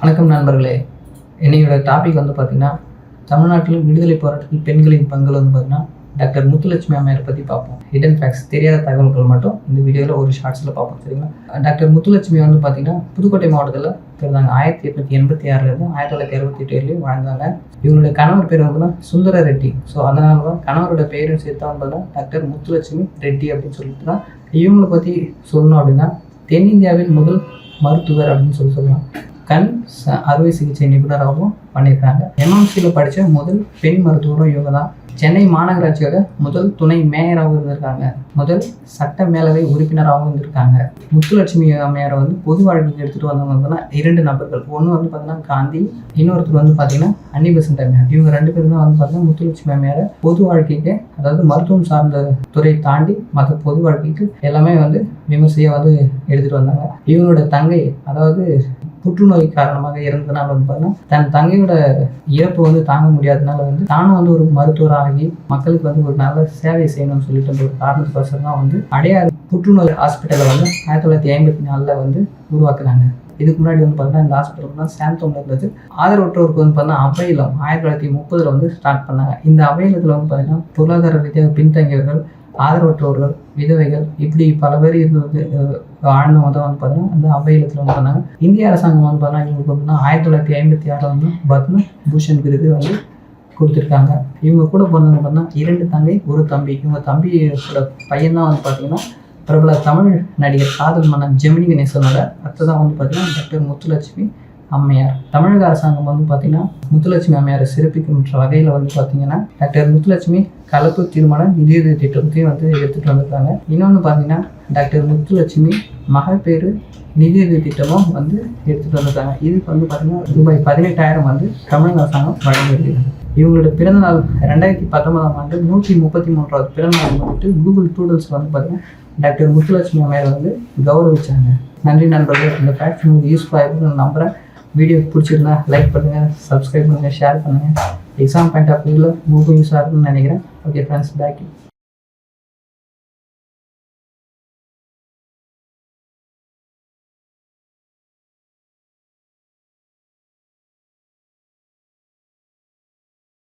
வணக்கம் நண்பர்களே. என்னையோட டாபிக் வந்து பார்த்தீங்கன்னா, தமிழ்நாட்டில் விடுதலை போராட்டத்தில் பெண்களின் பங்கு வந்து பார்த்தீங்கன்னா, டாக்டர் முத்துலட்சுமி அம்மையாரை பற்றி பார்ப்போம். ஹிடன் ஃபேக்ட்ஸ், தெரியாத தகவல்கள் மட்டும் இந்த வீடியோவில் ஒரு ஷார்ட்ஸில் பார்ப்போம். சரிங்களா? டாக்டர் முத்துலட்சுமி வந்து பார்த்தீங்கன்னா, புதுக்கோட்டை மாவட்டத்தில் பிறந்தாங்க. 1886 1968 வரையும் வாழ்ந்தாங்க. இவங்களுடைய கணவர் பேர் வந்து சுந்தர ரெட்டி. ஸோ அதனால தான் கணவரோட பேரும் சேர்த்து வந்து டாக்டர் முத்துலட்சுமி ரெட்டி அப்படின்னு சொல்லிட்டு தான் இவங்களை பற்றி சொல்லணும். அப்படின்னா தென்னிந்தியாவில் முதல் மருத்துவர் அப்படின்னு சொல்லலாம். கண் அறுவை சிகிச்சை நிபுணராகவும் பண்ணியிருக்காங்க. எம்எம்சியில் படித்த முதல் பெண் மருத்துவரும் இவங்க தான். சென்னை மாநகராட்சியோட முதல் துணை மேயராகவும் இருந்திருக்காங்க. முதல் சட்ட மேலவை உறுப்பினராகவும் இருந்திருக்காங்க. முத்துலட்சுமி அம்மையாரை வந்து பொது வாழ்க்கைக்கு எடுத்துகிட்டு வந்தவங்க 2 நபர்கள். ஒன்று வந்து பார்த்தீங்கன்னா காந்தி, இன்னொருத்தர் வந்து பார்த்தீங்கன்னா அன்னி பெசன்ட் அம்மையார். இவங்க 2 பேரும் தான் வந்து பார்த்தீங்கன்னா முத்துலட்சுமி அம்மையாரை பொது வாழ்க்கைக்கு, அதாவது மருத்துவம் சார்ந்த துறை தாண்டி மற்ற பொது வாழ்க்கைக்கு எல்லாமே வந்து விமர்சையாக வந்து எடுத்துகிட்டு வந்தாங்க. இவங்களோட தங்கை, அதாவது புற்றுநோய் காரணமாக இறந்ததுனால வந்து பார்த்தீங்கன்னா தன் தங்கையோட இறப்பு வந்து தாங்க முடியாததுனால வந்து தானும் வந்து ஒரு மருத்துவராகி மக்களுக்கு வந்து ஒரு நல்ல சேவை செய்யணும்னு சொல்லிட்டு அந்த ஒரு காரணத்துக்கோசரம் தான் வந்து அடையாறு புற்றுநோய் ஹாஸ்பிட்டலை வந்து 1954 வந்து உருவாக்குறாங்க. இதுக்கு முன்னாடி வந்து பார்த்தீங்கன்னா இந்த ஹாஸ்பிட்டல் தான் சாந்தோம்ல இருந்தது. ஆதரவற்றோருக்கு வந்து பார்த்தீங்கன்னா அவையிலம் 1930 வந்து ஸ்டார்ட் பண்ணாங்க. இந்த அவையிலத்தில் வந்து பார்த்தீங்கன்னா பொருளாதார ரீதியாக பின்தங்கியவர்கள், ஆதரவற்றவர்கள், விதவைகள், இப்படி பல பேர் இருந்தது ஆழ்ந்தவங்க தான் வந்து பார்த்தீங்கன்னா அந்த அவையிலத்தில் வந்து பண்ணாங்க. இந்திய அரசாங்கம் வந்து பார்த்தீங்கன்னா இவங்களுக்கு வந்து 1956 வந்து பத்ம பூஷன் விருது வந்து கொடுத்துருக்காங்க. இவங்க கூட பிறந்தவங்க பார்த்தீங்கன்னா 2 தங்கை 1 தம்பி. இவங்க தம்பியோட பையன் தான் வந்து பார்த்தீங்கன்னா பிரபல தமிழ் நடிகர் காதல் மன்னன் ஜெமினி கணேசனோட அத்தை தான் வந்து பார்த்தீங்கன்னா டாக்டர் முத்துலட்சுமி அம்மையார். தமிழக அரசாங்கம் வந்து பார்த்தீங்கன்னா முத்துலட்சுமி அம்மையாரை சிறப்பிக்கின்ற வகையில் வந்து பார்த்தீங்கன்னா டாக்டர் முத்துலட்சுமி கலப்பு திருமண நிதியுதவி திட்டத்தையும் வந்து எடுத்துகிட்டு வந்திருக்காங்க. இன்னொன்று பார்த்தீங்கன்னா டாக்டர் முத்துலட்சுமி மகப்பேறு நிதியுதவி திட்டமும் வந்து எடுத்துகிட்டு வந்திருக்காங்க. இதுக்கு வந்து பார்த்தீங்கன்னா ரூபாய் 18,000 வந்து தமிழக அரசாங்கம் வழங்கியிருக்காங்க. இவங்களோட பிறந்தநாள் 2019 ஆண்டு 133வது பிறந்தநாள் வந்துட்டு கூகுள் டூடல்ஸ் வந்து பார்த்தீங்கன்னா டாக்டர் முத்துலட்சுமி அம்மையாரை வந்து கௌரவிச்சாங்க. நன்றி நண்பர்கள். இந்த ஃபேக்ட்ஸ் உங்களுக்கு யூஸ்ஃபுல்லாக இருக்குன்னு நம்புகிறேன். வீடியோ பிடிச்சிருந்தா லைக் பண்ணுங்கள், சப்ஸ்கிரைப் பண்ணுங்கள், ஷேர் பண்ணுங்கள். எக்ஸாம் பாயிண்ட் ஆஃப் வியூவில் உங்களுக்கு யூஸாக இருக்குன்னு நினைக்கிறேன். Okay friends, back.